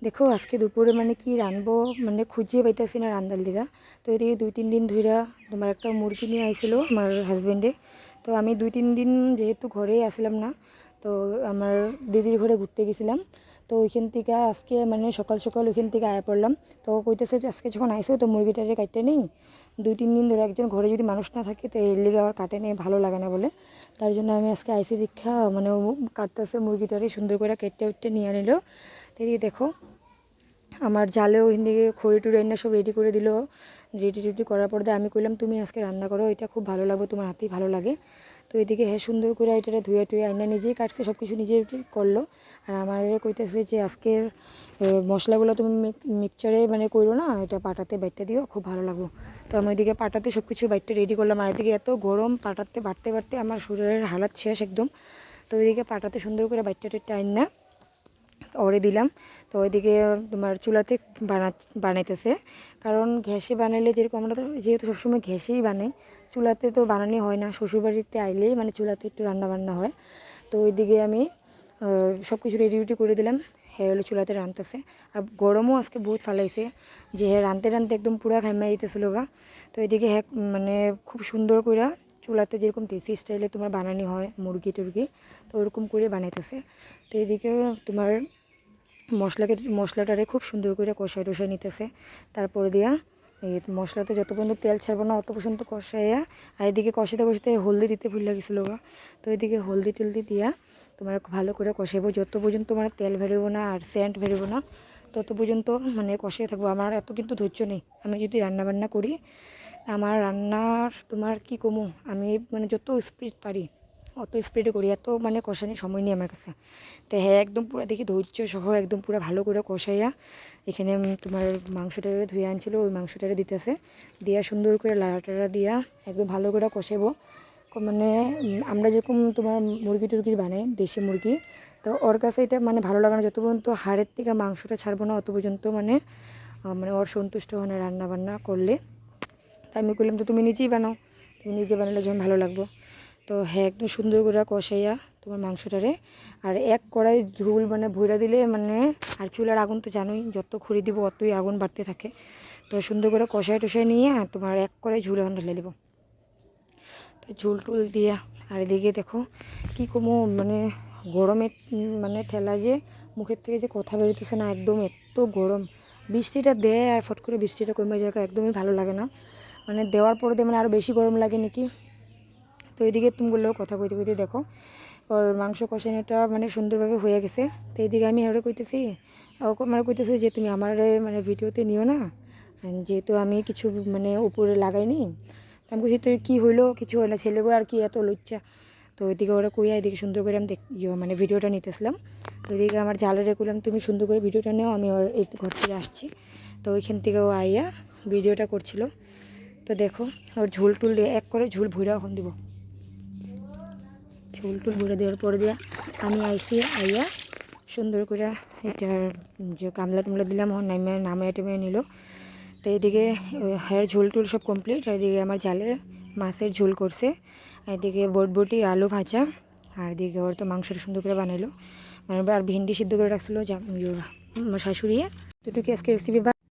দেখো আজকে দুপুরে মানে কি রানবো মানে খুঁজে পাইতেছি না রান্দাল দিরা। তো এদিকে 2-3 দিন ধইরা তোমার একটা মুরগি নিয়ে আইছিল আমার হাজবেন্ডে। তো আমি 2-3 দিন যেহেতু ঘরেই আসলাম না, তো আমার দিদির ঘরে ঘুরতে গেছিলাম। তো ওইখান থেকে আজকে মানে সকাল সকাল ওইখান থেকে আয়া পড়লাম। তো কইতেছে যে আজকে যখন আইসো তো মুরগিটারে কাটতে নেই, 2-3 দিন ধরে একজন ঘরে যদি মানুষ না থাকে তো এর লিগে আবার কাটে নেই, ভালো লাগে না বলে। তার জন্য আমি আজকে আইসি দীক্ষা মানে কাটতেছে মুরগিটারে সুন্দর করে কেটে উঠতে নিয়ে নিল। তো দেখো আমার জালেও হিন্দিকে খড়ি টুড়ি এনে সব রেডি করে দিল। রেডি করার পর দিয়ে আমি কইলাম তুমি আজকে রান্না করো, এটা খুব ভালো লাগবে, তোমার হাতেই ভালো লাগে। তো এদিকে হ্যাঁ সুন্দর করে এটা ধুয়ে টুয়ে আইনা নিজেই কাটছে, সব কিছু নিজে করলো। আর আমার কইতেছে যে আজকের মশলাগুলো তুমি মিক্সচারে মানে করো না, এটা পাটাতে বাইটটা দিও, খুব ভালো লাগবে। তো আমি ওইদিকে পাটাতে সব কিছু বাইটটা রেডি করলাম। আর এদিকে এত গরম, পাটাতে বাটতে বাটতে আমার শরীরের হালাত শেষ একদম। তো ওইদিকে পাটাতে সুন্দর করে বাইটটা টেটটা আইনা ওরে দিলাম। তো ওইদিকে তোমার চুলাতে বানাইতেছে, কারণ গ্যাসে বানাইলে যেরকম আমরা তো যেহেতু সবসময় গ্যাসেই বানাই, চুলাতে তো বানানি হয় না। শ্বশুরবাড়িতে আইলেই মানে চুলাতে একটু রান্না বান্না হয়। তো ওইদিকে আমি সব কিছু রেডি করে দিলাম। হ্যাঁ হলো চুলাতে রাঁধতেছে। আর গরমও আজকে বহুত ফালাইছে, যে হ্যাঁ রাঁধতে রাঁধতে একদম পুরা খাইমা দিতেছিল গা। তো এদিকে হ্যাঁ মানে খুব সুন্দর করে চুলাতে যেরকম দেশি স্টাইলে তোমার বানানি হয় মুরগি টুরগি, তো ওরকম করে বানাইতেছে। তো এদিকে তোমার মশলাটারে খুব সুন্দর করে কষাই টষাই নিতেছে। তারপরে দিয়া এই মশলাতে যত পর্যন্ত তেল ছাড়বো না অত পর্যন্ত কষাইয়া, আর এদিকে কষাতে কষাতে হলদি দিতে ভুল লাগিছিল গা। তো এদিকে হলদি টলদি দিয়া তোমার ভালো করে কষাইবো, যত পর্যন্ত মানে তেল বেরোবো না আর সেন্ট বেরোবো না তত পর্যন্ত মানে কষিয়ে থাকবো। আমার এত কিন্তু ধৈর্য নেই, আমি যদি রান্না বান্না করি, আমার রান্নার তোমার কি কমু, আমি মানে যত স্পিড পারি অত স্পিডে করি, এত মানে কষানোর সময় নেই আমার কাছে। তো হ্যাঁ একদম পুরো দেখি ধৈর্য সহ একদম পুরো ভালো করে কষাইয়া এখানে তোমার মাংসটারে ধুয়ে আনছিল, ওই মাংসটারে দিতেছে, দিয়া সুন্দর করে লাড়াটাড়া দিয়া একদম ভালো করে কষাবো। মানে আমরা যেরকম তোমার মুরগি টুরগি বানাই দেশি মুরগি, তো ওর কাছে এটা মানে ভালো লাগে না, যত পর্যন্ত হাড়ের থেকে মাংসটা ছাড়বো না অত পর্যন্ত মানে মানে ওর সন্তুষ্ট হয় না রান্না বান্না করলে। তাই আমি বললাম তো তুমি নিজেই বানাও, তুমি নিজে বানালে যখন ভালো লাগবো। তো হ্যাঁ একদম সুন্দর করে কষাইয়া তোমার মাংসটারে আর এক কড়াই ঝোল মানে ভইরা দিলে মানে, আর চুলার আগুন তো জানোই যত খড়ি দিব অতই আগুন বাড়তে থাকে। তো সুন্দর করে কষাই টষাই নিয়ে তোমার এক কড়াই ঝোল এখন ঢেলে দেবো। তো ঝোল টুল দিয়া আর এদিকে দেখো কী কমো মানে গরমের মানে ঠেলা যে মুখের থেকে যে কথা বেরোতেছে না, একদম এত গরম। বৃষ্টিটা দেয় আর ফট করে বৃষ্টিটা কমে যায়, একদমই ভালো লাগে না। মানে দেওয়ার পরে দিয়ে মানে আরও বেশি গরম লাগে নাকি। তো এদিকে তুমি বললেও কথা কইতে কইতে দেখো ওর মাংস কষানোটা মানে সুন্দরভাবে হয়ে গেছে। তো এইদিকে আমি আরও কইতেছি, মানে কইতেছি যে তুমি আমার মানে ভিডিওতে নিও না, যেহেতু আমি কিছু মানে উপরে লাগাইনি। আমি কইছি তুই কী হইলো, কিছু হয় না, ছেলেগো আর কি এত লজ্জা। তো ওইদিকে ওরা কইয়া এদিকে সুন্দর করে আমি মানে ভিডিওটা নিতেছিলাম। তো ওইদিকে আমার জালেরে কইলাম তুমি সুন্দর করে ভিডিওটা নেও, আমি ওর এই ঘর থেকে আসছি। তো ওইখান থেকে ও আইয়া ভিডিওটা করছিল। তো দেখো ওর ঝোল টুল এক করে ঝোল ভুইরা এখন দিব, ঝোল টুল ভরে দেওয়ার পরে দিয়া আমি আইসি আইয়া সুন্দর করে এটার যে গামলা টামলা দিলাম নামে টেমে নিল। তো এইদিকে হায়ার ঝোল টুল সব কমপ্লিট। আর এদিকে আমার জালে মাছের ঝোল করছে, এদিকে বটবটি আলু ভাজা, আর এদিকে ওর তো মাংসটা সুন্দর করে বানাইলো, মানে আর ভেন্ডি সিদ্ধ করে রাখছিলো আমার শাশুড়ি। তো আজকে রেসিপি